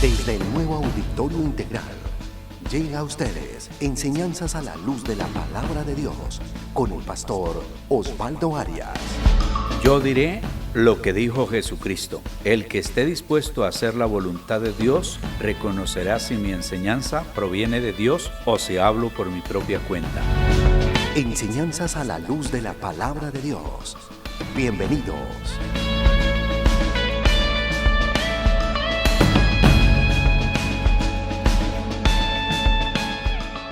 Desde el nuevo Auditorio Integral, llega a ustedes Enseñanzas a la Luz de la Palabra de Dios, con el pastor Osvaldo Arias. Yo diré lo que dijo Jesucristo: el que esté dispuesto a hacer la voluntad de Dios, reconocerá si mi enseñanza proviene de Dios o si hablo por mi propia cuenta. Enseñanzas a la Luz de la Palabra de Dios. Bienvenidos.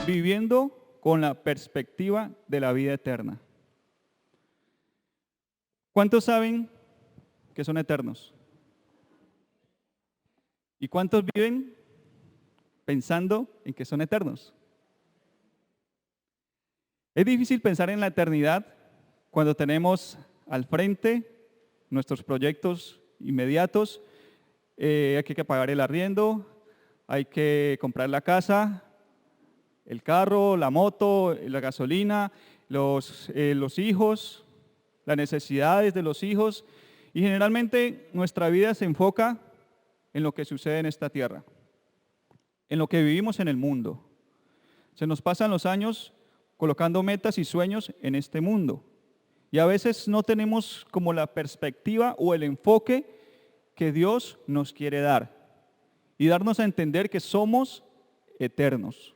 Viviendo con la perspectiva de la vida eterna. ¿Cuántos saben que son eternos? ¿Y cuántos viven pensando en que son eternos? Es difícil pensar en la eternidad cuando tenemos al frente nuestros proyectos inmediatos. Hay que pagar el arriendo, hay que comprar la casa, el carro, la moto, la gasolina, los hijos, las necesidades de los hijos, y generalmente nuestra vida se enfoca en lo que sucede en esta tierra, en lo que vivimos en el mundo. Se nos pasan los años colocando metas y sueños en este mundo, y a veces no tenemos como la perspectiva o el enfoque que Dios nos quiere dar, y darnos a entender que somos eternos.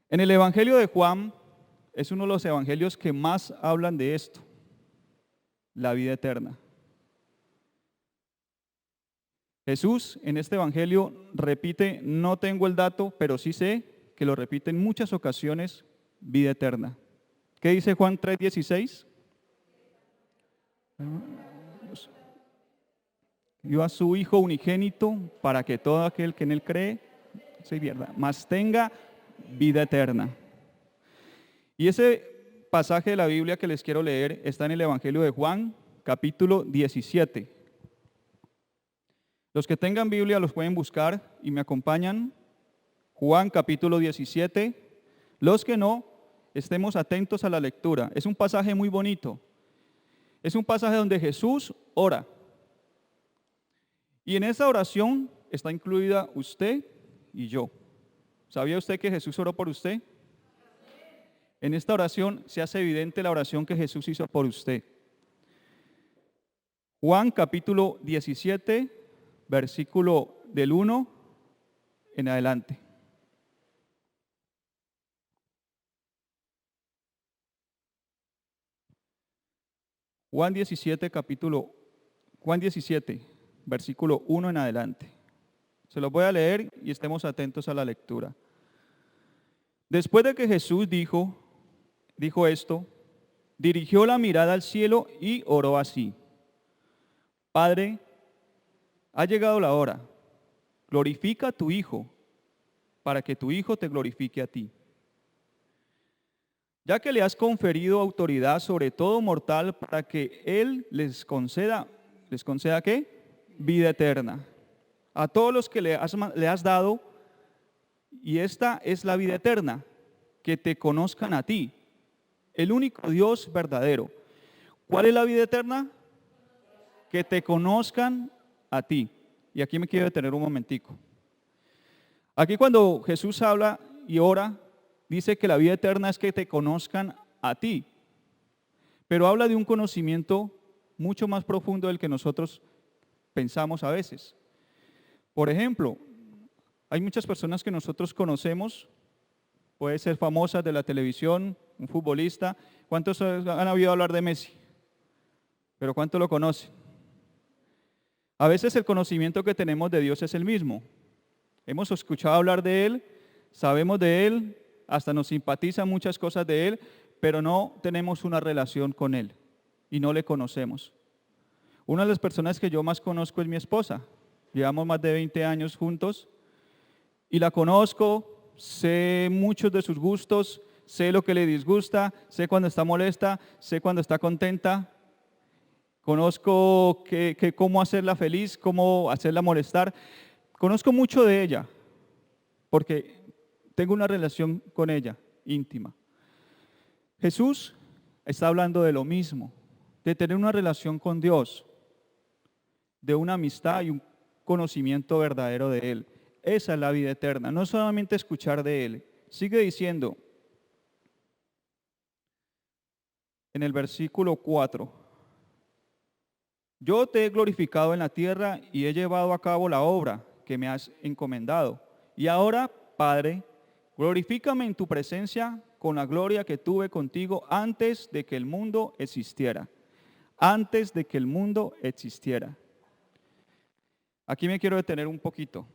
En el Evangelio de Juan es uno de los evangelios que más hablan de esto, la vida eterna. Jesús en este evangelio repite, no tengo el dato, pero sí sé que lo repite en muchas ocasiones, vida eterna. ¿Qué dice Juan 3:16? Dio a su Hijo unigénito para que todo aquel que en él cree se pierda, mas tenga vida eterna. Y ese pasaje de la Biblia que les quiero leer está en el Evangelio de Juan, capítulo 17. Los que tengan Biblia los pueden buscar y me acompañan. Juan, capítulo 17. Los que no, estemos atentos a la lectura. Es un pasaje muy bonito. Es un pasaje donde Jesús ora. Y en esa oración está incluida usted y yo. ¿Sabía usted que Jesús oró por usted? En esta oración se hace evidente la oración que Jesús hizo por usted. Juan capítulo 17, versículo del 1 en adelante. Juan 17, versículo 1 en adelante. Se los voy a leer y estemos atentos a la lectura. Después de que Jesús dijo esto, dirigió la mirada al cielo y oró así: Padre, ha llegado la hora, glorifica a tu Hijo, para que tu Hijo te glorifique a ti. Ya que le has conferido autoridad sobre todo mortal para que Él ¿les conceda qué? Vida eterna. A todos los que le has dado, y esta es la vida eterna, que te conozcan a ti, el único Dios verdadero. ¿Cuál es la vida eterna? Que te conozcan a ti. Y aquí me quiero detener un momentico. Aquí cuando Jesús habla y ora, dice que la vida eterna es que te conozcan a ti. Pero habla de un conocimiento mucho más profundo del que nosotros pensamos a veces. Por ejemplo, hay muchas personas que nosotros conocemos, puede ser famosas de la televisión, un futbolista. ¿Cuántos han oído hablar de Messi? ¿Pero cuántos lo conocen? A veces el conocimiento que tenemos de Dios es el mismo. Hemos escuchado hablar de Él, sabemos de Él, hasta nos simpatizan muchas cosas de Él, pero no tenemos una relación con Él y no le conocemos. Una de las personas que yo más conozco es mi esposa. Llevamos más de 20 años juntos y la conozco, sé muchos de sus gustos, sé lo que le disgusta, sé cuando está molesta, sé cuando está contenta. Conozco cómo hacerla feliz, cómo hacerla molestar. Conozco mucho de ella porque tengo una relación con ella íntima. Jesús está hablando de lo mismo, de tener una relación con Dios, de una amistad conocimiento verdadero de Él. Esa es la vida eterna, no solamente escuchar de Él. Sigue diciendo en el versículo 4, yo te he glorificado en la tierra y he llevado a cabo la obra que me has encomendado. Y ahora, Padre, glorifícame en tu presencia con la gloria que tuve contigo antes de que el mundo existiera. Antes de que el mundo existiera. Aquí me quiero detener un poquito.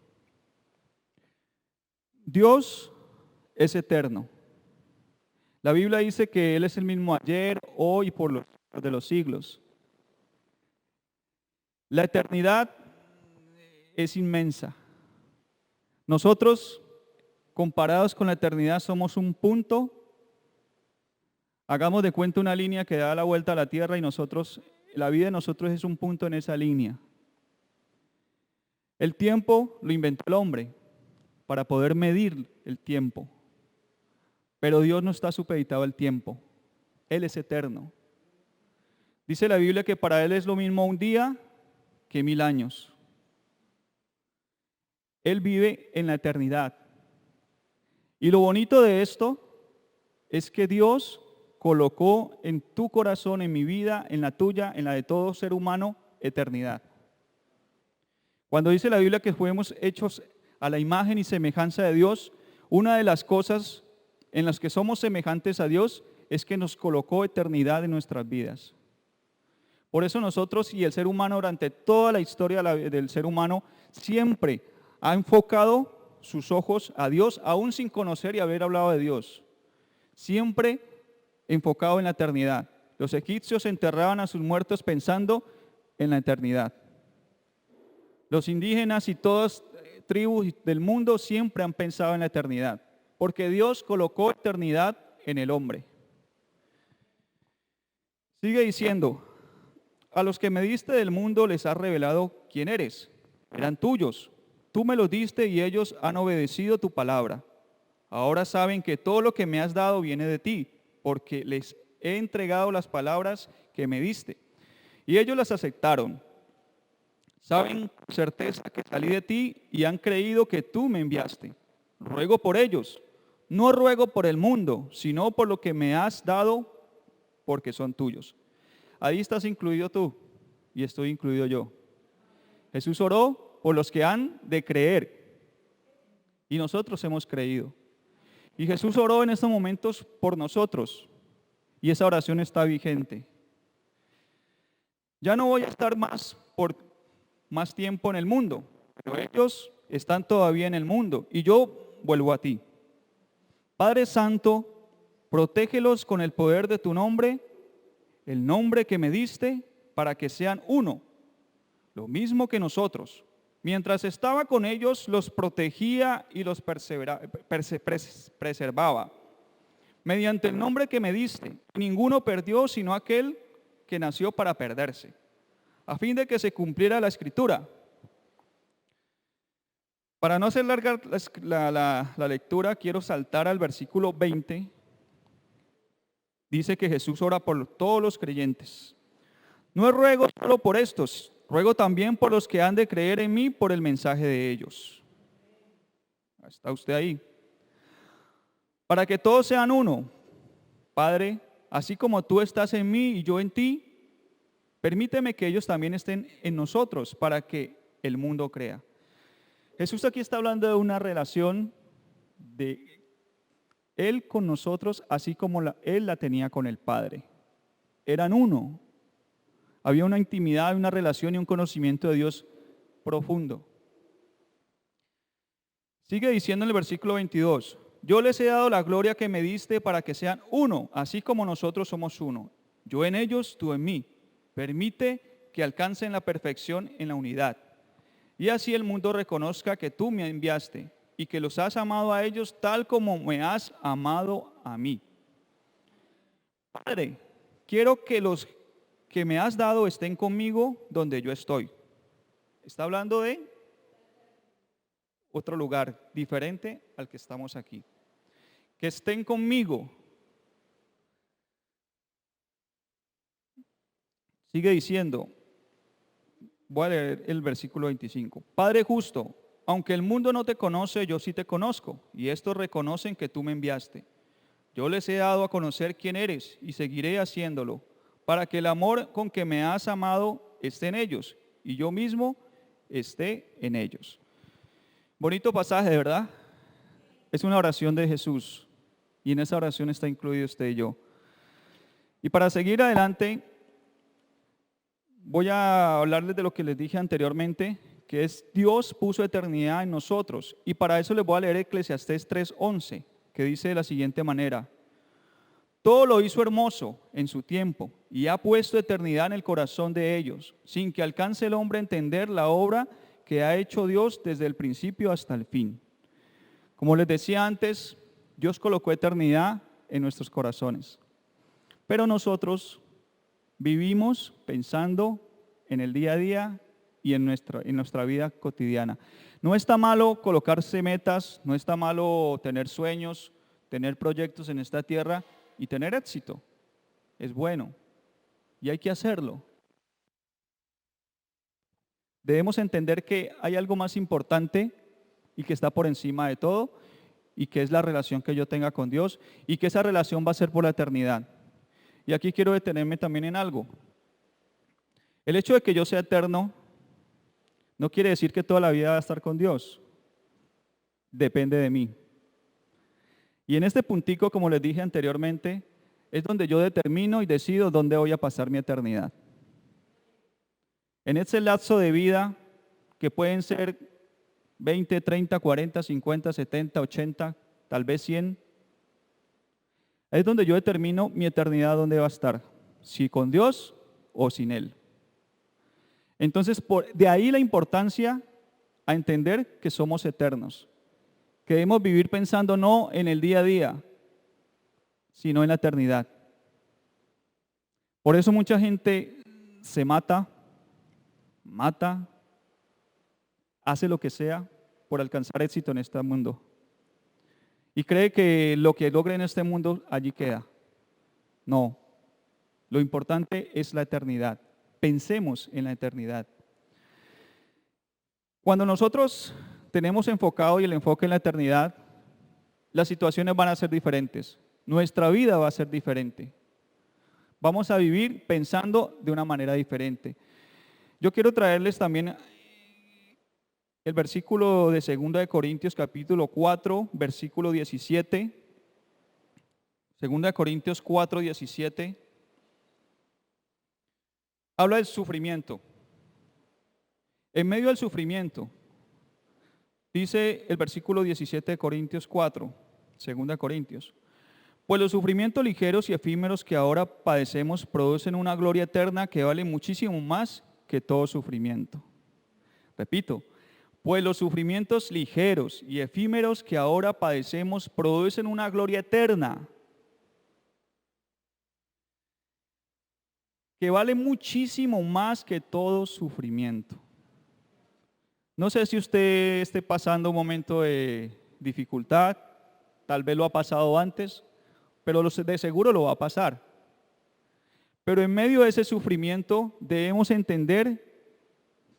Dios es eterno. La Biblia dice que Él es el mismo ayer, hoy y por los siglos de los siglos. La eternidad es inmensa. Nosotros, comparados con la eternidad, somos un punto. Hagamos de cuenta una línea que da la vuelta a la tierra y la vida de nosotros es un punto en esa línea. El tiempo lo inventó el hombre para poder medir el tiempo. Pero Dios no está supeditado al tiempo. Él es eterno. Dice la Biblia que para Él es lo mismo un día que 1000 años. Él vive en la eternidad. Y lo bonito de esto es que Dios colocó en tu corazón, en mi vida, en la tuya, en la de todo ser humano, eternidad. Cuando dice la Biblia que fuimos hechos a la imagen y semejanza de Dios, una de las cosas en las que somos semejantes a Dios es que nos colocó eternidad en nuestras vidas. Por eso nosotros y el ser humano durante toda la historia del ser humano siempre ha enfocado sus ojos a Dios, aún sin conocer y haber hablado de Dios. Siempre enfocado en la eternidad. Los egipcios enterraban a sus muertos pensando en la eternidad. Los indígenas y todas tribus del mundo siempre han pensado en la eternidad, porque Dios colocó eternidad en el hombre. Sigue diciendo, a los que me diste del mundo les has revelado quién eres. Eran tuyos. Tú me los diste y ellos han obedecido tu palabra. Ahora saben que todo lo que me has dado viene de ti, porque les he entregado las palabras que me diste. Y ellos las aceptaron. Saben con certeza que salí de ti y han creído que tú me enviaste. Ruego por ellos. No ruego por el mundo, sino por lo que me has dado, porque son tuyos. Ahí estás incluido tú y estoy incluido yo. Jesús oró por los que han de creer y nosotros hemos creído. Y Jesús oró en estos momentos por nosotros y esa oración está vigente. Ya no voy a estar por más tiempo en el mundo, pero ellos están todavía en el mundo y yo vuelvo a ti. Padre Santo, protégelos con el poder de tu nombre, el nombre que me diste, para que sean uno, lo mismo que nosotros. Mientras estaba con ellos, los protegía y los preservaba. Mediante el nombre que me diste, ninguno perdió sino aquel que nació para perderse, a fin de que se cumpliera la Escritura. Para no hacer larga la lectura, quiero saltar al versículo 20. Dice que Jesús ora por todos los creyentes. No ruego solo por estos, ruego también por los que han de creer en mí por el mensaje de ellos. ¿Está usted ahí? Para que todos sean uno. Padre, así como tú estás en mí y yo en ti, permíteme que ellos también estén en nosotros para que el mundo crea. Jesús aquí está hablando de una relación de Él con nosotros, así como Él la tenía con el Padre. Eran uno. Había una intimidad, una relación y un conocimiento de Dios profundo. Sigue diciendo en el versículo 22, yo les he dado la gloria que me diste para que sean uno, así como nosotros somos uno. Yo en ellos, tú en mí. Permite que alcancen la perfección en la unidad. Y así el mundo reconozca que tú me enviaste y que los has amado a ellos tal como me has amado a mí. Padre, quiero que los que me has dado estén conmigo donde yo estoy. Está hablando de otro lugar diferente al que estamos aquí. Que estén conmigo. Sigue diciendo, Voy a leer el versículo 25. Padre justo, aunque el mundo no te conoce, yo sí te conozco, y estos reconocen que tú me enviaste. Yo les he dado a conocer quién eres, y seguiré haciéndolo, para que el amor con que me has amado esté en ellos, y yo mismo esté en ellos. Bonito pasaje, ¿verdad? Es una oración de Jesús, y en esa oración está incluido usted y yo. Y para seguir adelante, voy a hablarles de lo que les dije anteriormente, que es Dios puso eternidad en nosotros. Y para eso les voy a leer Eclesiastés 3:11, que dice de la siguiente manera: todo lo hizo hermoso en su tiempo y ha puesto eternidad en el corazón de ellos, sin que alcance el hombre a entender la obra que ha hecho Dios desde el principio hasta el fin. Como les decía antes, Dios colocó eternidad en nuestros corazones. Pero nosotros vivimos pensando en el día a día y en nuestra vida cotidiana. No está malo colocarse metas, no está malo tener sueños, tener proyectos en esta tierra y tener éxito. Es bueno y hay que hacerlo. Debemos entender que hay algo más importante y que está por encima de todo, y que es la relación que yo tenga con Dios, y que esa relación va a ser por la eternidad. Y aquí quiero detenerme también en algo. El hecho de que yo sea eterno no quiere decir que toda la vida va a estar con Dios. Depende de mí. Y en este puntico, como les dije anteriormente, es donde yo determino y decido dónde voy a pasar mi eternidad. En ese lapso de vida, que pueden ser 20, 30, 40, 50, 70, 80, tal vez 100, es donde yo determino mi eternidad dónde va a estar, si con Dios o sin Él. Entonces, de ahí la importancia a entender que somos eternos, que debemos vivir pensando no en el día a día, sino en la eternidad. Por eso mucha gente se mata, hace lo que sea por alcanzar éxito en este mundo. Y cree que lo que logre en este mundo allí queda. No, lo importante es la eternidad. Pensemos en la eternidad. Cuando nosotros tenemos enfocado y el enfoque en la eternidad, las situaciones van a ser diferentes. Nuestra vida va a ser diferente. Vamos a vivir pensando de una manera diferente. Yo quiero traerles también el versículo de 2 de Corintios capítulo 4, versículo 17. 2 de Corintios 4, 17. Habla del sufrimiento. En medio del sufrimiento, dice el versículo 17 de Corintios 4, 2 de Corintios: pues los sufrimientos ligeros y efímeros que ahora padecemos producen una gloria eterna que vale muchísimo más que todo sufrimiento. Repito, pues los sufrimientos ligeros y efímeros que ahora padecemos producen una gloria eterna que vale muchísimo más que todo sufrimiento. No sé si usted esté pasando un momento de dificultad, tal vez lo ha pasado antes, pero de seguro lo va a pasar. Pero en medio de ese sufrimiento debemos entender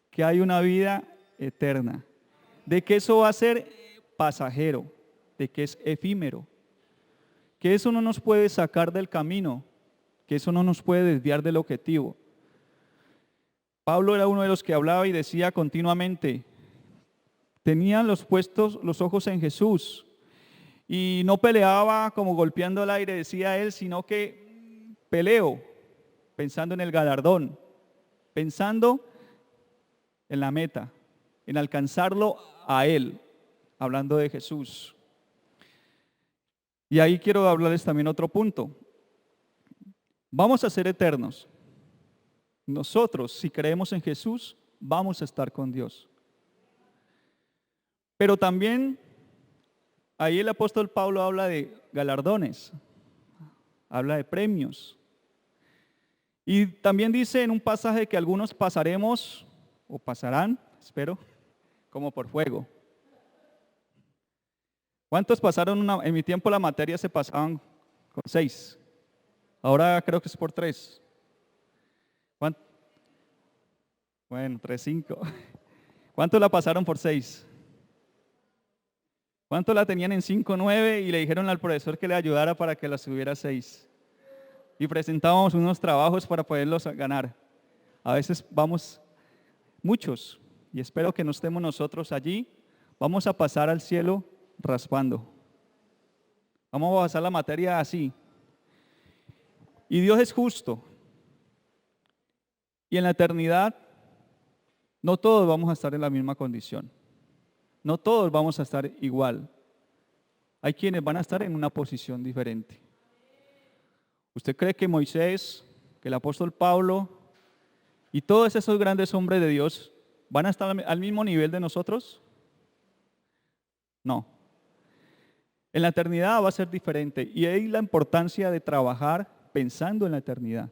que hay una vida eterna, de que eso va a ser pasajero, de que es efímero, que eso no nos puede sacar del camino, que eso no nos puede desviar del objetivo. Pablo era uno de los que hablaba y decía continuamente, tenían los ojos en Jesús, y no peleaba como golpeando el aire, decía él, sino que peleo pensando en el galardón, pensando en la meta, en alcanzarlo a Él, hablando de Jesús. Y ahí quiero hablarles también otro punto. Vamos a ser eternos. Nosotros, si creemos en Jesús, vamos a estar con Dios. Pero también ahí el apóstol Pablo habla de galardones, habla de premios. Y también dice en un pasaje que algunos pasaremos, o pasarán, espero, como por fuego. ¿Cuántos pasaron en mi tiempo la materia se pasaban con 6? Ahora creo que es por 3. Bueno, 3.5. ¿Cuántos la pasaron por 6? ¿Cuántos la tenían en 5.9 y le dijeron al profesor que le ayudara para que la subiera a 6? Y presentábamos unos trabajos para poderlos ganar. A veces vamos, muchos, y espero que no estemos nosotros allí, vamos a pasar al cielo raspando. Vamos a pasar la materia así. Y Dios es justo. Y en la eternidad, no todos vamos a estar en la misma condición. No todos vamos a estar igual. Hay quienes van a estar en una posición diferente. ¿Usted cree que Moisés, que el apóstol Pablo y todos esos grandes hombres de Dios van a estar al mismo nivel de nosotros? No. En la eternidad va a ser diferente y ahí la importancia de trabajar pensando en la eternidad.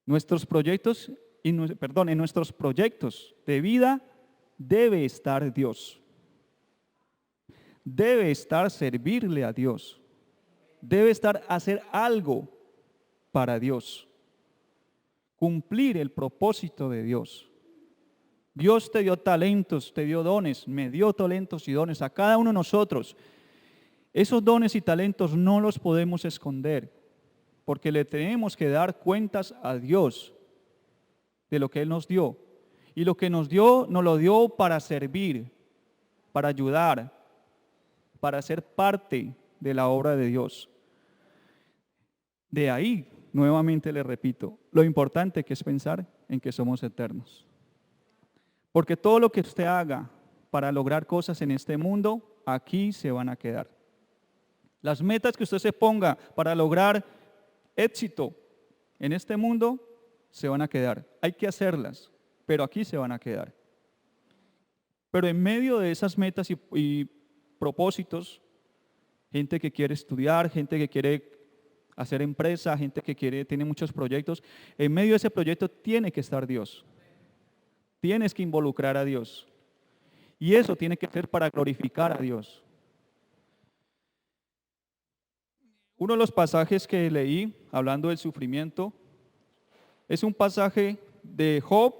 En nuestros proyectos de vida debe estar Dios. Debe estar servirle a Dios. Debe estar hacer algo para Dios. Cumplir el propósito de Dios. Dios te dio talentos, te dio dones, me dio talentos y dones a cada uno de nosotros. Esos dones y talentos no los podemos esconder, porque le tenemos que dar cuentas a Dios de lo que Él nos dio. Y lo que nos dio, nos lo dio para servir, para ayudar, para ser parte de la obra de Dios. De ahí, nuevamente le repito, lo importante que es pensar en que somos eternos. Porque todo lo que usted haga para lograr cosas en este mundo, aquí se van a quedar. Las metas que usted se ponga para lograr éxito en este mundo, se van a quedar. Hay que hacerlas, pero aquí se van a quedar. Pero en medio de esas metas y propósitos, gente que quiere estudiar, gente que quiere hacer empresa, gente que tiene muchos proyectos, en medio de ese proyecto tiene que estar Dios. Tienes que involucrar a Dios. Y eso tiene que ser para glorificar a Dios. Uno de los pasajes que leí, hablando del sufrimiento, es un pasaje de Job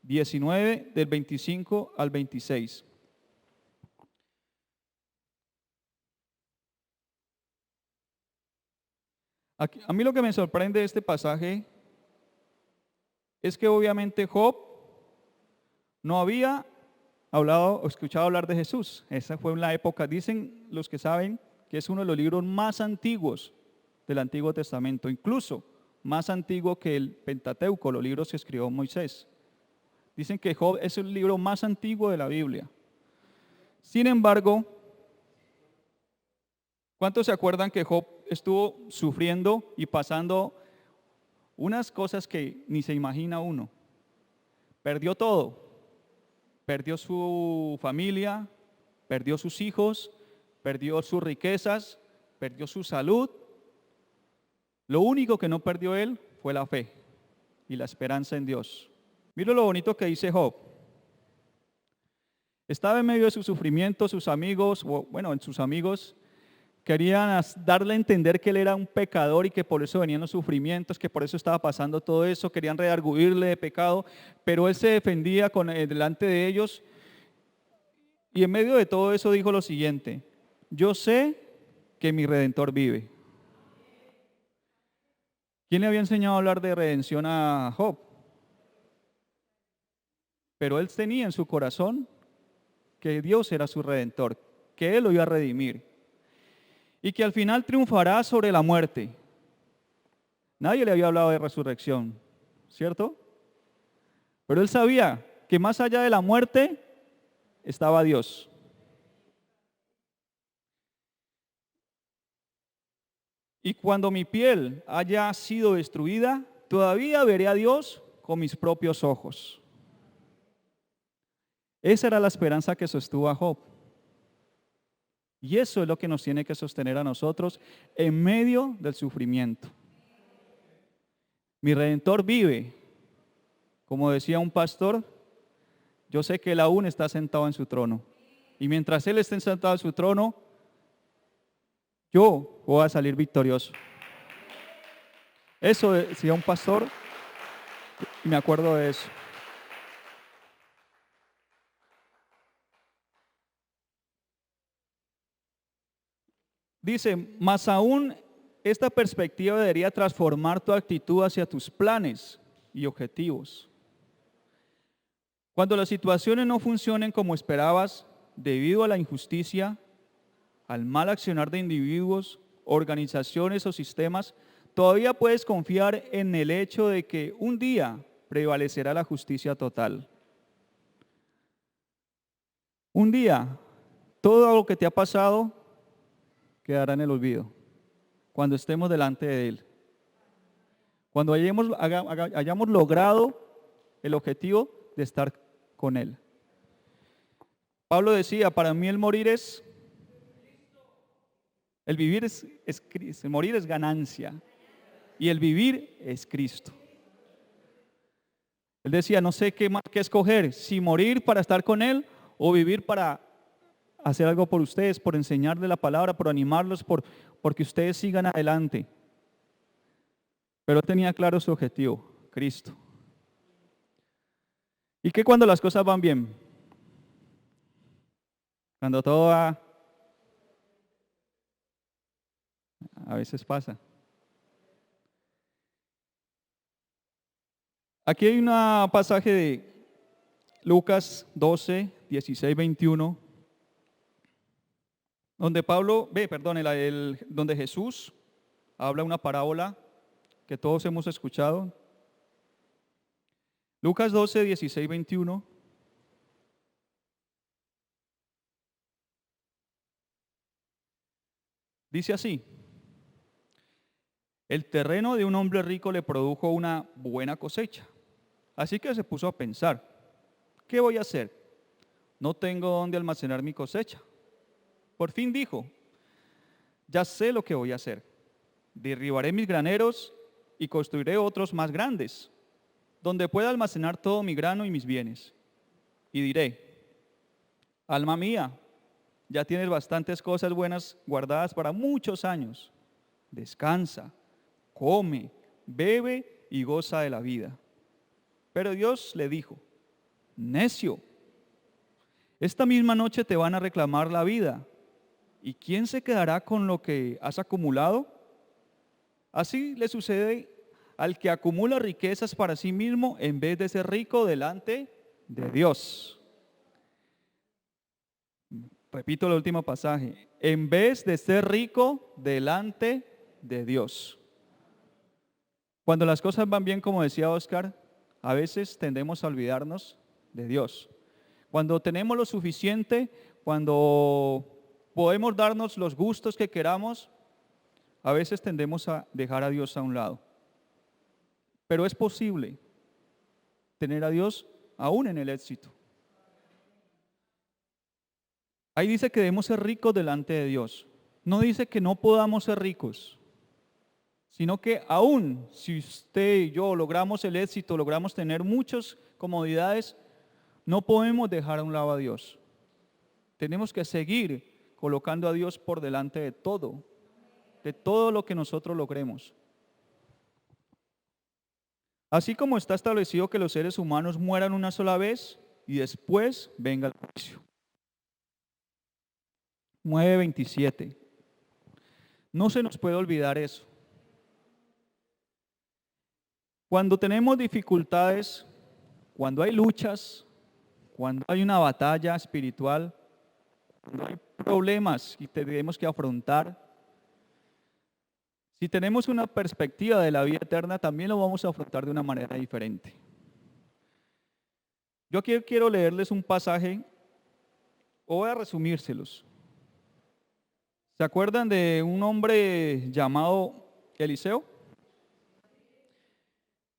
19, del 25 al 26. A mí lo que me sorprende de este pasaje es que obviamente Job no había hablado o escuchado hablar de Jesús. Esa fue una época, dicen los que saben, que es uno de los libros más antiguos del Antiguo Testamento, incluso más antiguo que el Pentateuco, los libros que escribió Moisés. Dicen que Job es el libro más antiguo de la Biblia. Sin embargo, ¿cuántos se acuerdan que Job estuvo sufriendo y pasando unas cosas que ni se imagina uno? Perdió todo. Perdió su familia, perdió sus hijos, perdió sus riquezas, perdió su salud. Lo único que no perdió él fue la fe y la esperanza en Dios. Mira lo bonito que dice Job. Estaba en medio de su sufrimiento, sus amigos querían darle a entender que él era un pecador y que por eso venían los sufrimientos, que por eso estaba pasando todo eso, querían redarguirle de pecado, pero él se defendía delante de ellos y en medio de todo eso dijo lo siguiente: yo sé que mi Redentor vive. ¿Quién le había enseñado a hablar de redención a Job? Pero él tenía en su corazón que Dios era su Redentor, que Él lo iba a redimir y que al final triunfará sobre la muerte. Nadie le había hablado de resurrección, ¿cierto? Pero él sabía que más allá de la muerte estaba Dios. Y cuando mi piel haya sido destruida, todavía veré a Dios con mis propios ojos. Esa era la esperanza que sostuvo a Job. Y eso es lo que nos tiene que sostener a nosotros en medio del sufrimiento. Mi Redentor vive. Como decía un pastor, yo sé que Él aún está sentado en su trono. Y mientras Él esté sentado en su trono, yo voy a salir victorioso. Eso decía un pastor y me acuerdo de eso. Dice, más aún esta perspectiva debería transformar tu actitud hacia tus planes y objetivos. Cuando las situaciones no funcionen como esperabas, debido a la injusticia, al mal accionar de individuos, organizaciones o sistemas, todavía puedes confiar en el hecho de que un día prevalecerá la justicia total. Un día, todo lo que te ha pasado quedará en el olvido cuando estemos delante de Él. Cuando hayamos logrado el objetivo de estar con Él. Pablo decía, para mí el morir es, el vivir es el morir es ganancia y el vivir es Cristo. Él decía, no sé qué más que escoger, si morir para estar con Él o vivir para hacer algo por ustedes, por enseñarles la palabra, por animarlos, porque ustedes sigan adelante. Pero tenía claro su objetivo, Cristo. ¿Y qué cuando las cosas van bien? Cuando todo va, a veces pasa. Aquí hay un pasaje de Lucas 12, 16, 21, donde donde Jesús habla una parábola que todos hemos escuchado. Lucas 12, 16, 21. Dice así: el terreno de un hombre rico le produjo una buena cosecha. Así que se puso a pensar, ¿qué voy a hacer? No tengo dónde almacenar mi cosecha. Por fin dijo, ya sé lo que voy a hacer. Derribaré mis graneros y construiré otros más grandes, donde pueda almacenar todo mi grano y mis bienes. Y diré, alma mía, ya tienes bastantes cosas buenas guardadas para muchos años. Descansa, come, bebe y goza de la vida. Pero Dios le dijo, necio, esta misma noche te van a reclamar la vida. ¿Y quién se quedará con lo que has acumulado? Así le sucede al que acumula riquezas para sí mismo en vez de ser rico delante de Dios. Repito el último pasaje. En vez de ser rico delante de Dios. Cuando las cosas van bien, como decía Oscar, a veces tendemos a olvidarnos de Dios. Cuando tenemos lo suficiente, cuando podemos darnos los gustos que queramos, a veces tendemos a dejar a Dios a un lado. Pero es posible tener a Dios aún en el éxito. Ahí dice que debemos ser ricos delante de Dios. No dice que no podamos ser ricos, sino que aún si usted y yo logramos el éxito, logramos tener muchas comodidades, no podemos dejar a un lado a Dios. Tenemos que seguir colocando a Dios por delante de todo lo que nosotros logremos. Así como está establecido que los seres humanos mueran una sola vez y después venga el juicio. 9:27. No se nos puede olvidar eso. Cuando tenemos dificultades, cuando hay luchas, cuando hay una batalla espiritual, cuando hay problemas que tenemos que afrontar, si tenemos una perspectiva de la vida eterna, también lo vamos a afrontar de una manera diferente. Yo aquí quiero leerles un pasaje, o voy a resumírselos. ¿Se acuerdan de un hombre llamado Eliseo?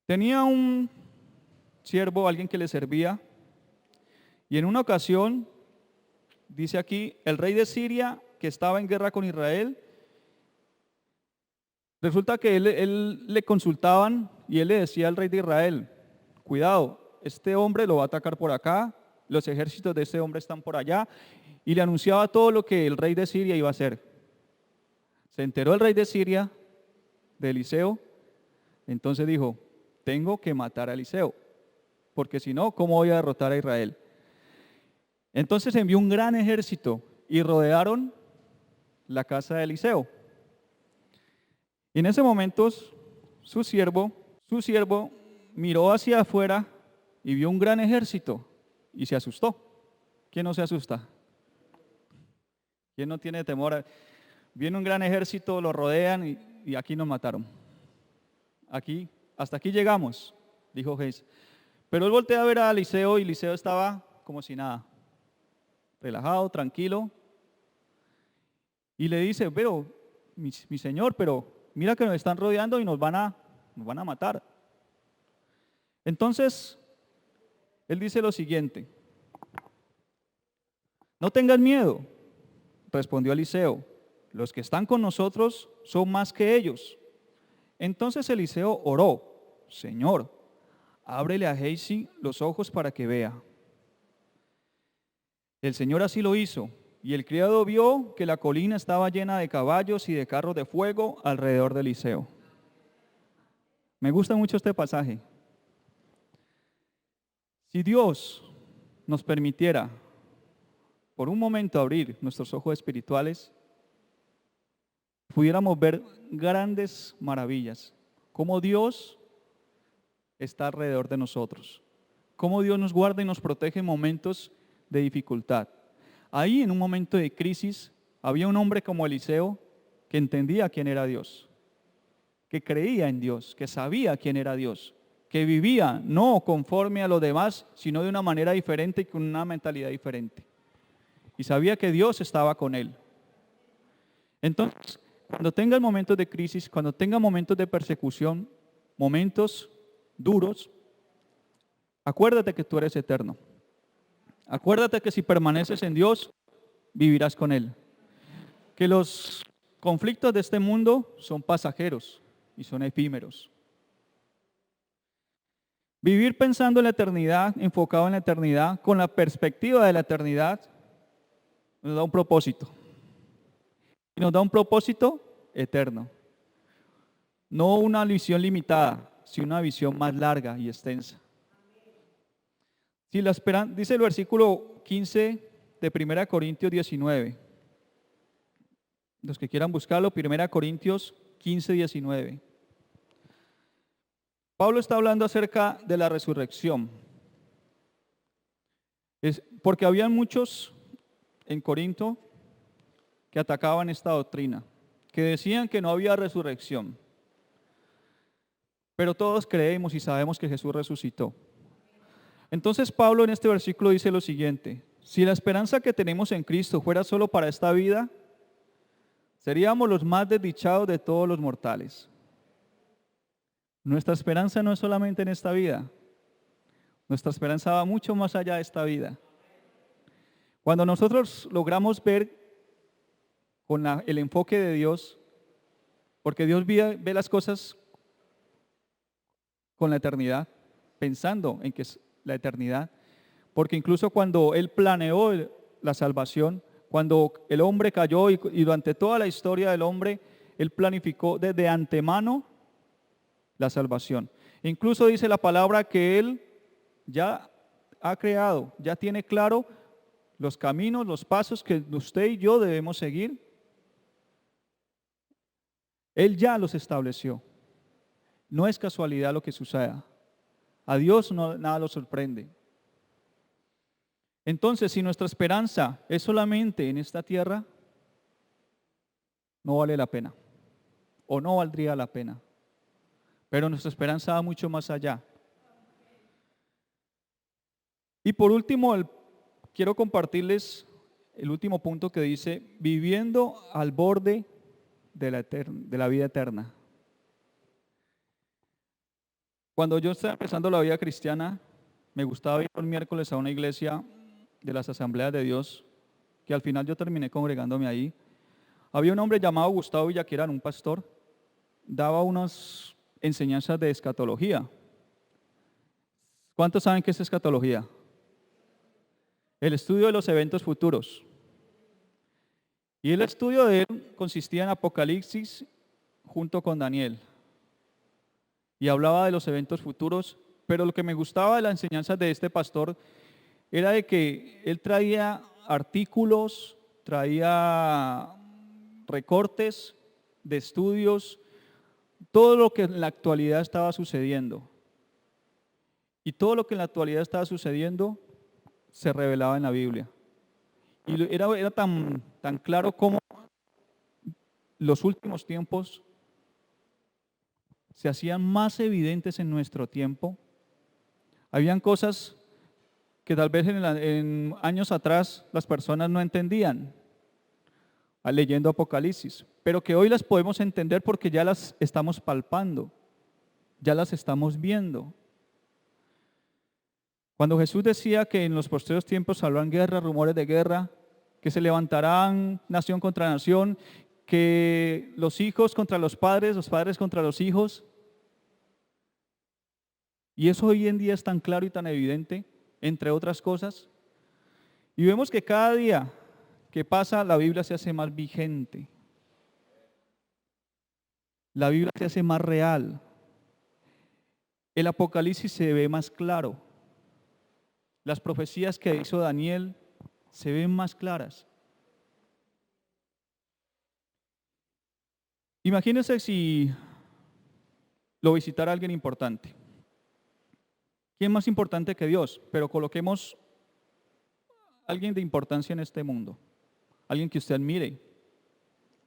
Tenía un siervo, alguien que le servía, y en una ocasión, dice aquí, el rey de Siria, que estaba en guerra con Israel, resulta que él le consultaban y él le decía al rey de Israel, cuidado, este hombre lo va a atacar por acá, los ejércitos de este hombre están por allá, y le anunciaba todo lo que el rey de Siria iba a hacer. Se enteró el rey de Siria, de Eliseo, entonces dijo, tengo que matar a Eliseo, porque si no, ¿cómo voy a derrotar a Israel? Entonces envió un gran ejército y rodearon la casa de Eliseo. Y en ese momento su siervo miró hacia afuera y vio un gran ejército y se asustó. ¿Quién no se asusta? ¿Quién no tiene temor? Viene un gran ejército, lo rodean y aquí nos mataron. Hasta aquí llegamos, dijo Geis. Pero él voltea a ver a Eliseo y Eliseo estaba como si nada, relajado, tranquilo. Y le dice, pero mi señor, pero mira que nos están rodeando y nos van a matar. Entonces, él dice lo siguiente: no tengan miedo, respondió Eliseo, los que están con nosotros son más que ellos. Entonces Eliseo oró, Señor, ábrele a Gehazi los ojos para que vea. El Señor así lo hizo, y el criado vio que la colina estaba llena de caballos y de carros de fuego alrededor de Eliseo. Me gusta mucho este pasaje. Si Dios nos permitiera por un momento abrir nuestros ojos espirituales, pudiéramos ver grandes maravillas, cómo Dios está alrededor de nosotros, cómo Dios nos guarda y nos protege en momentos de dificultad. Ahí, en un momento de crisis, había un hombre como Eliseo que entendía quién era Dios, que creía en Dios, que sabía quién era Dios, que vivía no conforme a los demás, sino de una manera diferente y con una mentalidad diferente. Y sabía que Dios estaba con él. Entonces, cuando tengas momentos de crisis, cuando tengas momentos de persecución, momentos duros, acuérdate que tú eres eterno. Acuérdate que si permaneces en Dios, vivirás con Él. Que los conflictos de este mundo son pasajeros y son efímeros. Vivir pensando en la eternidad, enfocado en la eternidad, con la perspectiva de la eternidad, nos da un propósito. Y nos da un propósito eterno. No una visión limitada, sino una visión más larga y extensa. Si la esperanza, dice el versículo 15 de 1 Corintios 19. Los que quieran buscarlo, 1 Corintios 15, 19. Pablo está hablando acerca de la resurrección. Porque había muchos en Corinto que atacaban esta doctrina, que decían que no había resurrección. Pero todos creemos y sabemos que Jesús resucitó. Entonces Pablo en este versículo dice lo siguiente: si la esperanza que tenemos en Cristo fuera solo para esta vida, seríamos los más desdichados de todos los mortales. Nuestra esperanza no es solamente en esta vida. Nuestra esperanza va mucho más allá de esta vida. Cuando nosotros logramos ver con el enfoque de Dios, porque Dios ve las cosas con la eternidad, pensando en que es la eternidad, porque incluso cuando Él planeó la salvación, cuando el hombre cayó y durante toda la historia del hombre, Él planificó desde antemano la salvación. Incluso dice la palabra que Él ya ha creado, ya tiene claro los caminos, los pasos que usted y yo debemos seguir. Él ya los estableció. No es casualidad lo que suceda. A Dios nada lo sorprende. Entonces, si nuestra esperanza es solamente en esta tierra, no vale la pena, o no valdría la pena. Pero nuestra esperanza va mucho más allá. Y por último, quiero compartirles el último punto que dice: viviendo al borde de la vida eterna. Cuando yo estaba empezando la vida cristiana, me gustaba ir los miércoles a una iglesia de las Asambleas de Dios, que al final yo terminé congregándome ahí. Había un hombre llamado Gustavo Villaquerán, un pastor, daba unas enseñanzas de escatología. ¿Cuántos saben qué es escatología? El estudio de los eventos futuros. Y el estudio de él consistía en Apocalipsis junto con Daniel. y hablaba de los eventos futuros, pero lo que me gustaba de la enseñanza de este pastor era de que él traía artículos, traía recortes de estudios, todo lo que en la actualidad estaba sucediendo. Y todo lo que en la actualidad estaba sucediendo se revelaba en la Biblia. Y era tan claro como los últimos tiempos se hacían más evidentes en nuestro tiempo. Habían cosas que tal vez en años atrás las personas no entendían leyendo Apocalipsis, pero que hoy las podemos entender porque ya las estamos palpando, ya las estamos viendo. Cuando Jesús decía que en los postreros tiempos habrán guerra, rumores de guerra, que se levantarán nación contra nación, que los hijos contra los padres contra los hijos, y eso hoy en día es tan claro y tan evidente, entre otras cosas, y vemos que cada día que pasa la Biblia se hace más vigente, la Biblia se hace más real, el Apocalipsis se ve más claro, las profecías que hizo Daniel se ven más claras. Imagínense si lo visitara alguien importante. ¿Quién más importante que Dios? Pero coloquemos alguien de importancia en este mundo, alguien que usted admire.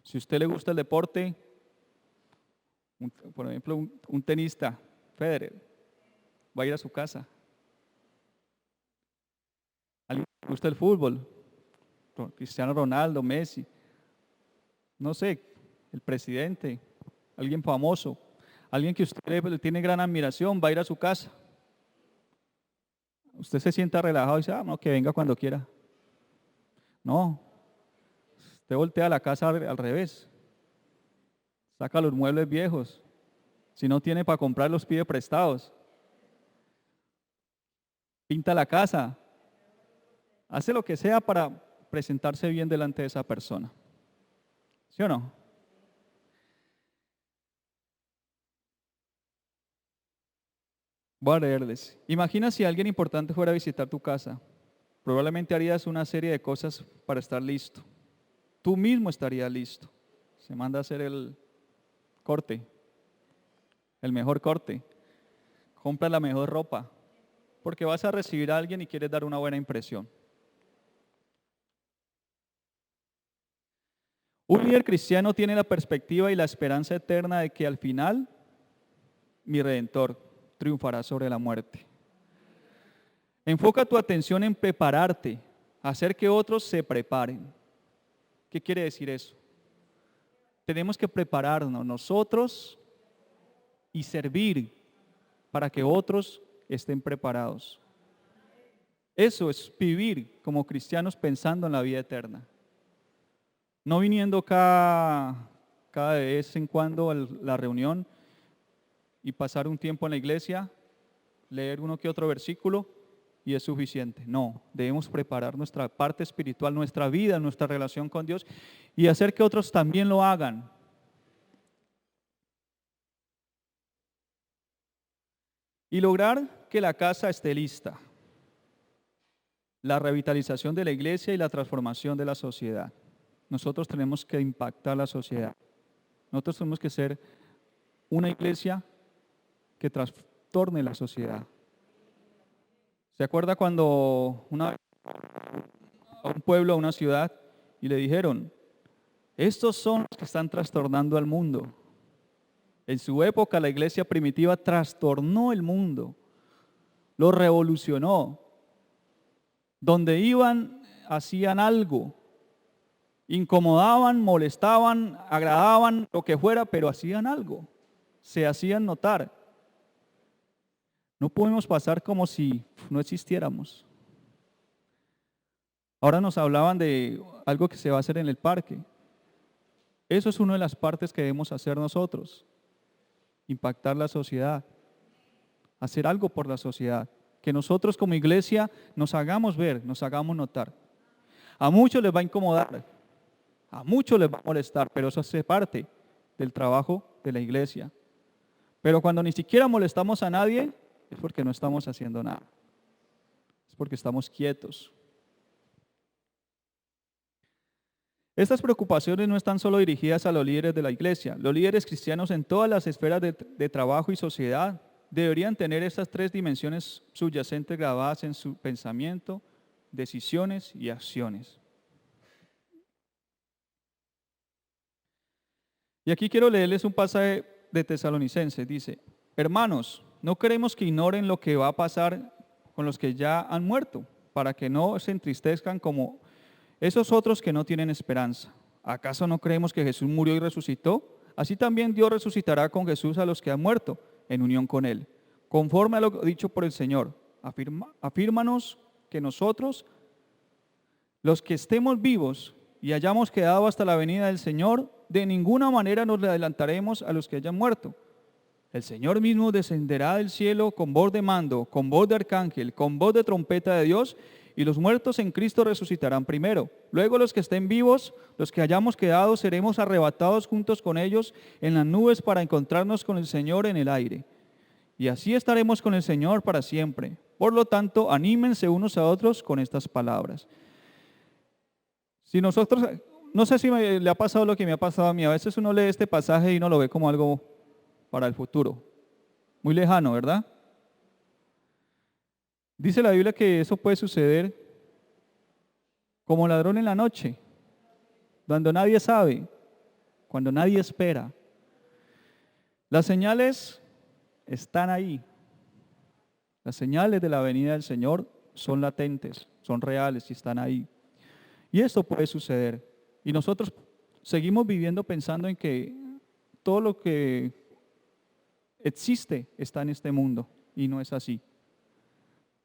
Si a usted le gusta el deporte, por ejemplo, un tenista, Federer, va a ir a su casa. Alguien que le gusta el fútbol, Cristiano Ronaldo, Messi, no sé, el presidente, alguien famoso, alguien que usted le tiene gran admiración, va a ir a su casa. Usted se sienta relajado y dice, no, que venga cuando quiera. No, usted voltea la casa al revés, saca los muebles viejos, si no tiene para comprar los pide prestados, pinta la casa, hace lo que sea para presentarse bien delante de esa persona. ¿Sí o no? Voy a leerles. Imagina si alguien importante fuera a visitar tu casa. Probablemente harías una serie de cosas para estar listo. Tú mismo estarías listo. Se manda a hacer el corte, el mejor corte. Compra la mejor ropa, porque vas a recibir a alguien y quieres dar una buena impresión. Un líder cristiano tiene la perspectiva y la esperanza eterna de que al final mi Redentor triunfará sobre la muerte. Enfoca tu atención en prepararte, hacer que otros se preparen. ¿Qué quiere decir eso? Tenemos que prepararnos nosotros y servir para que otros estén preparados. Eso es vivir como cristianos pensando en la vida eterna. No viniendo cada vez en cuando a la reunión y pasar un tiempo en la iglesia, leer uno que otro versículo y es suficiente. No, debemos preparar nuestra parte espiritual, nuestra vida, nuestra relación con Dios y hacer que otros también lo hagan. Y lograr que la casa esté lista. La revitalización de la iglesia y la transformación de la sociedad. Nosotros tenemos que impactar la sociedad. Nosotros tenemos que ser una iglesia que trastorne la sociedad. ¿Se acuerda cuando una vez a un pueblo, a una ciudad, y le dijeron, estos son los que están trastornando al mundo? En su época la iglesia primitiva trastornó el mundo, lo revolucionó. Donde iban, hacían algo. Incomodaban, molestaban, agradaban, lo que fuera, pero hacían algo, se hacían notar. No podemos pasar como si no existiéramos. Ahora nos hablaban de algo que se va a hacer en el parque. Eso es una de las partes que debemos hacer nosotros, impactar la sociedad, hacer algo por la sociedad, que nosotros como iglesia nos hagamos ver, nos hagamos notar. A muchos les va a incomodar, a muchos les va a molestar, pero eso hace parte del trabajo de la iglesia. Pero cuando ni siquiera molestamos a nadie, es porque no estamos haciendo nada. Es porque estamos quietos. Estas preocupaciones no están solo dirigidas a los líderes de la iglesia. Los líderes cristianos en todas las esferas de trabajo y sociedad deberían tener estas tres dimensiones subyacentes grabadas en su pensamiento, decisiones y acciones. Y aquí quiero leerles un pasaje de Tesalonicenses. Dice: hermanos, no queremos que ignoren lo que va a pasar con los que ya han muerto, para que no se entristezcan como esos otros que no tienen esperanza. ¿Acaso no creemos que Jesús murió y resucitó? Así también Dios resucitará con Jesús a los que han muerto en unión con Él. Conforme a lo dicho por el Señor, afírmanos que nosotros, los que estemos vivos y hayamos quedado hasta la venida del Señor, de ninguna manera nos adelantaremos a los que hayan muerto. El Señor mismo descenderá del cielo con voz de mando, con voz de arcángel, con voz de trompeta de Dios, y los muertos en Cristo resucitarán primero. Luego los que estén vivos, los que hayamos quedado, seremos arrebatados juntos con ellos en las nubes para encontrarnos con el Señor en el aire. Y así estaremos con el Señor para siempre. Por lo tanto, anímense unos a otros con estas palabras. Si nosotros, no sé si le ha pasado lo que me ha pasado a mí, a veces uno lee este pasaje y uno lo ve como algo para el futuro, muy lejano, ¿verdad? Dice la Biblia que eso puede suceder como ladrón en la noche, cuando nadie sabe, cuando nadie espera. Las señales están ahí. Las señales de la venida del Señor son latentes, son reales y están ahí. Y esto puede suceder. Y nosotros seguimos viviendo pensando en que todo lo que existe está en este mundo, y no es así.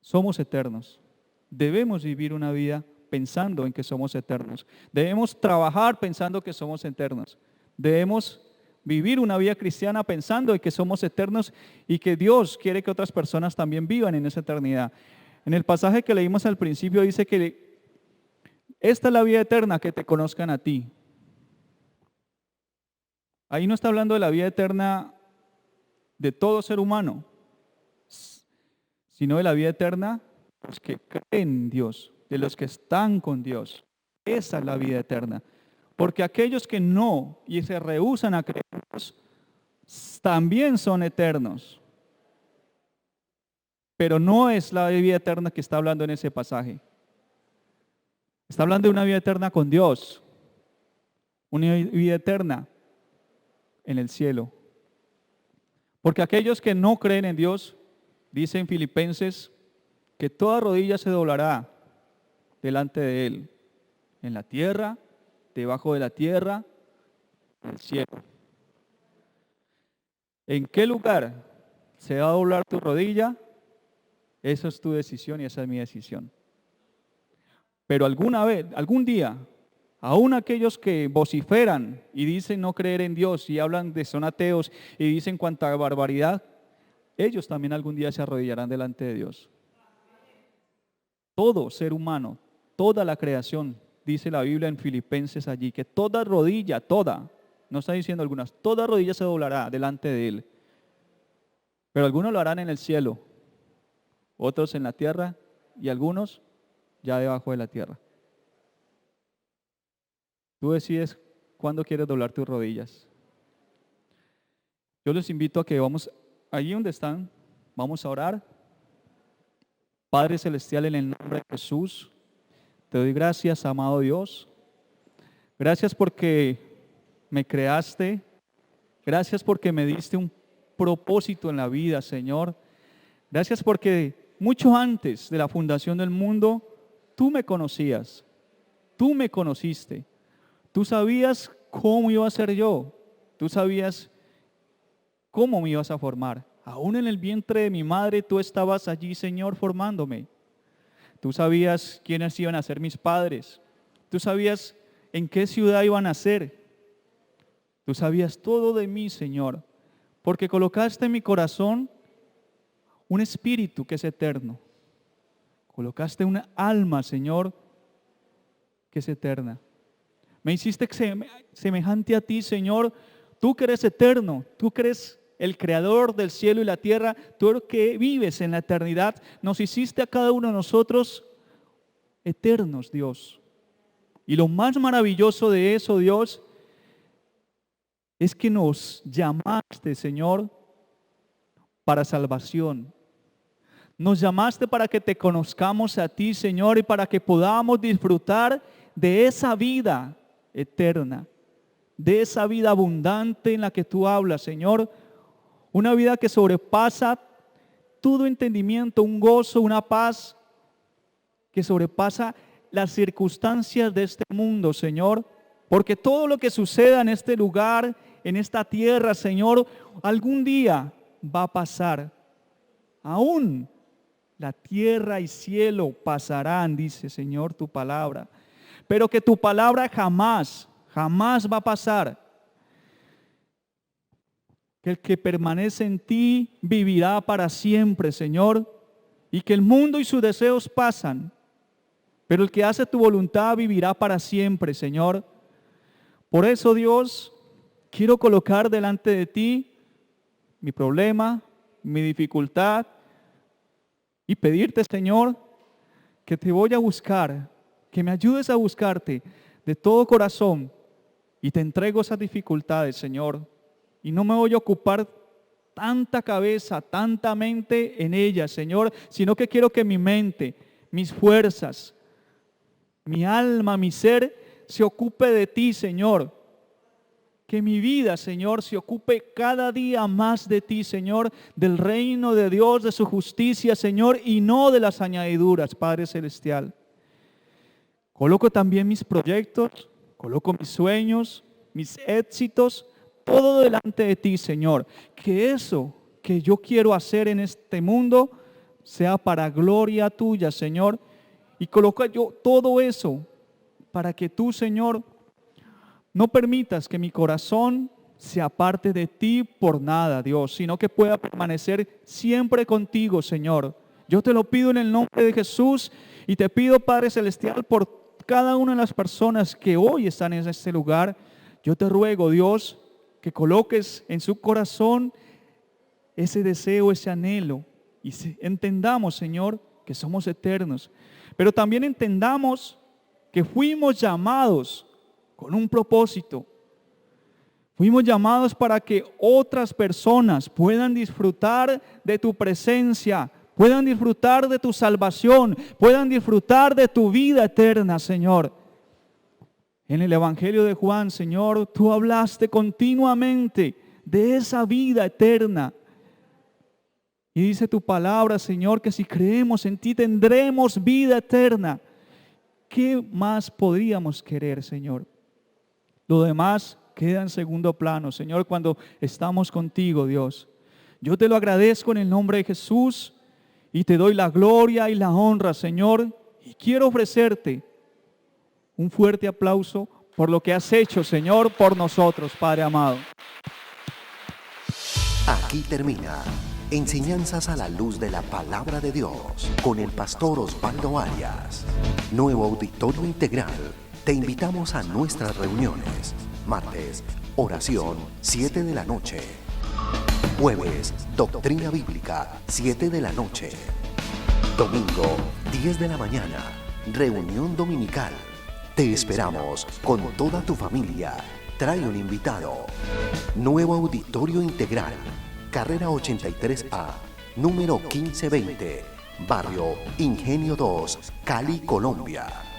Somos eternos. Debemos vivir una vida pensando en que somos eternos. Debemos trabajar pensando que somos eternos. Debemos vivir una vida cristiana pensando en que somos eternos y que Dios quiere que otras personas también vivan en esa eternidad. En el pasaje que leímos al principio dice que esta es la vida eterna, que te conozcan a ti. Ahí no está hablando de la vida eterna de todo ser humano, sino de la vida eterna de los que creen en Dios, de los que están con Dios. Esa es la vida eterna. Porque aquellos que no y se rehúsan a creer en Dios, también son eternos. Pero no es la vida eterna que está hablando en ese pasaje. Está hablando de una vida eterna con Dios, una vida eterna en el cielo. Porque aquellos que no creen en Dios, dice en Filipenses, que toda rodilla se doblará delante de Él, en la tierra, debajo de la tierra, en el cielo. ¿En qué lugar se va a doblar tu rodilla? Esa es tu decisión y esa es mi decisión. Pero alguna vez, algún día, aún aquellos que vociferan y dicen no creer en Dios y hablan de son ateos y dicen cuanta barbaridad, ellos también algún día se arrodillarán delante de Dios. Todo ser humano, toda la creación, dice la Biblia en Filipenses allí, que toda rodilla, toda, no está diciendo algunas, toda rodilla se doblará delante de Él. Pero algunos lo harán en el cielo, otros en la tierra y algunos ya debajo de la tierra. Tú decides cuándo quieres doblar tus rodillas. Yo les invito a que vamos, allí donde están, vamos a orar. Padre Celestial, en el nombre de Jesús, te doy gracias, amado Dios. Gracias porque me creaste. Gracias porque me diste un propósito en la vida, Señor. Gracias porque mucho antes de la fundación del mundo, tú me conocías. Tú me conociste. Tú sabías cómo iba a ser yo. Tú sabías cómo me ibas a formar. Aún en el vientre de mi madre, tú estabas allí, Señor, formándome. Tú sabías quiénes iban a ser mis padres. Tú sabías en qué ciudad iban a nacer. Tú sabías todo de mí, Señor, porque colocaste en mi corazón un espíritu que es eterno. Colocaste una alma, Señor, que es eterna. Me hiciste semejante a ti, Señor, tú que eres eterno, tú que eres el creador del cielo y la tierra, tú el que vives en la eternidad, nos hiciste a cada uno de nosotros eternos, Dios. Y lo más maravilloso de eso, Dios, es que nos llamaste, Señor, para salvación. Nos llamaste para que te conozcamos a ti, Señor, y para que podamos disfrutar de esa vida eterna, de esa vida abundante en la que tú hablas, Señor. Una vida que sobrepasa todo entendimiento, un gozo, una paz que sobrepasa las circunstancias de este mundo, Señor. Porque todo lo que suceda en este lugar, en esta tierra, Señor, algún día va a pasar. Aún la tierra y cielo pasarán, dice, Señor, tu palabra. Pero que tu palabra jamás va a pasar. Que el que permanece en ti vivirá para siempre, Señor. Y que el mundo y sus deseos pasan. Pero el que hace tu voluntad vivirá para siempre, Señor. Por eso, Dios, quiero colocar delante de ti mi problema, mi dificultad, y pedirte, Señor, que te voy a buscar, que me ayudes a buscarte de todo corazón, y te entrego esas dificultades, Señor, y no me voy a ocupar tanta cabeza, tanta mente en ellas, Señor, sino que quiero que mi mente, mis fuerzas, mi alma, mi ser, se ocupe de ti, Señor. Que mi vida, Señor, se ocupe cada día más de ti, Señor, del reino de Dios, de su justicia, Señor, y no de las añadiduras, Padre Celestial. Coloco también mis proyectos, coloco mis sueños, mis éxitos, todo delante de ti, Señor. Que eso que yo quiero hacer en este mundo sea para gloria tuya, Señor. Y coloco yo todo eso para que tú, Señor, no permitas que mi corazón se aparte de ti por nada, Dios, sino que pueda permanecer siempre contigo, Señor. Yo te lo pido en el nombre de Jesús y te pido, Padre Celestial, por cada una de las personas que hoy están en este lugar. Yo te ruego, Dios, que coloques en su corazón ese deseo, ese anhelo, y entendamos, Señor, que somos eternos, pero también entendamos que fuimos llamados con un propósito. Fuimos llamados para que otras personas puedan disfrutar de tu presencia, puedan disfrutar de tu salvación, puedan disfrutar de tu vida eterna, Señor. En el Evangelio de Juan, Señor, tú hablaste continuamente de esa vida eterna. Y dice tu palabra, Señor, que si creemos en ti tendremos vida eterna. ¿Qué más podríamos querer, Señor? Lo demás queda en segundo plano, Señor, cuando estamos contigo, Dios. Yo te lo agradezco en el nombre de Jesús y te doy la gloria y la honra, Señor. Y quiero ofrecerte un fuerte aplauso por lo que has hecho, Señor, por nosotros, Padre amado. Aquí termina Enseñanzas a la luz de la palabra de Dios con el pastor Osvaldo Arias. Nuevo Auditorio Integral. Te invitamos a nuestras reuniones. Martes, oración, 7 de la noche. Jueves, doctrina bíblica, 7 de la noche. Domingo, 10 de la mañana, reunión dominical. Te esperamos con toda tu familia. Trae un invitado. Nuevo Auditorio Integral. Carrera 83A, número 1520, Barrio Ingenio 2, Cali, Colombia.